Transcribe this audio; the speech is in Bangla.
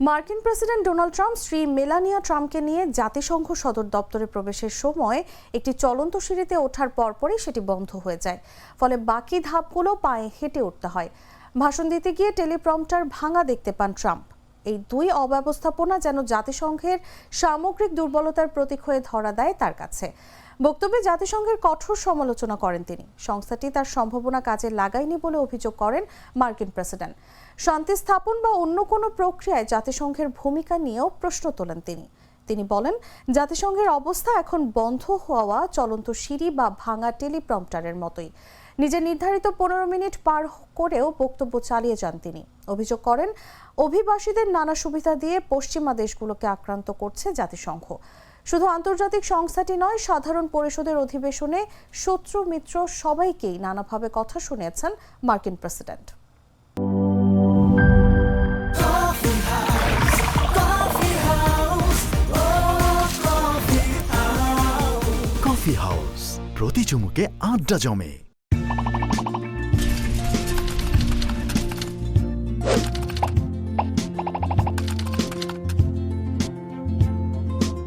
মার্কিন প্রেসিডেন্ট ডোনাল্ড ট্রাম্প স্ত্রী মেলানিয়া ট্রাম্পকে নিয়ে জাতিসংঘ সদর দপ্তরে প্রবেশের সময় একটি চলন্ত সিঁড়িতে ওঠার পরপরই সেটি বন্ধ হয়ে যায়। ফলে বাকি ধাপগুলো পায়ে হেঁটে উঠতে হয়। ভাষণ দিতে গিয়ে টেলিপ্রম্পটার ভাঙা দেখতে পান ট্রাম্প। এই দুই অব্যবস্থাপনা যেন জাতিসংঘের সামগ্রিক দুর্বলতার প্রতীক হয়ে ধরা দেয় তার কাছে। বক্তব্যে জাতিসংঘের কঠোর সমালোচনা করেন তিনি। সংস্থাটি তার সম্ভাবনা কাজে লাগায়নি বলে অভিযোগ করেন মার্কিন প্রেসিডেন্ট। শান্তি স্থাপন বা অন্য কোনো প্রক্রিয়ায় জাতিসংঘের ভূমিকা নিয়েও প্রশ্ন তোলেন তিনি বলেন, জাতিসংঘের অবস্থা এখন বন্ধ হওয়া চলন্ত সিঁড়ি বা ভাঙা টেলিপ্রম্পটারের মতোই। নিজের নির্ধারিত 15 মিনিট পার করেও বক্তব্য চালিয়ে যান তিনি। অভিযোগ করেন, অভিবাসীদের নানা সুবিধা দিয়ে পশ্চিমা দেশগুলোকে আক্রান্ত করছে জাতিসংঘ। শুধু আন্তর্জাতিক সংস্থাটি নয়, সাধারণ পরিষদের অধিবেশনে শত্রু মিত্র সবাইকেই নানাভাবে কথা শুনিয়েছেন মার্কিন প্রেসিডেন্ট। কফি হাউস, প্রতি চুমুকে আড্ডা জমে।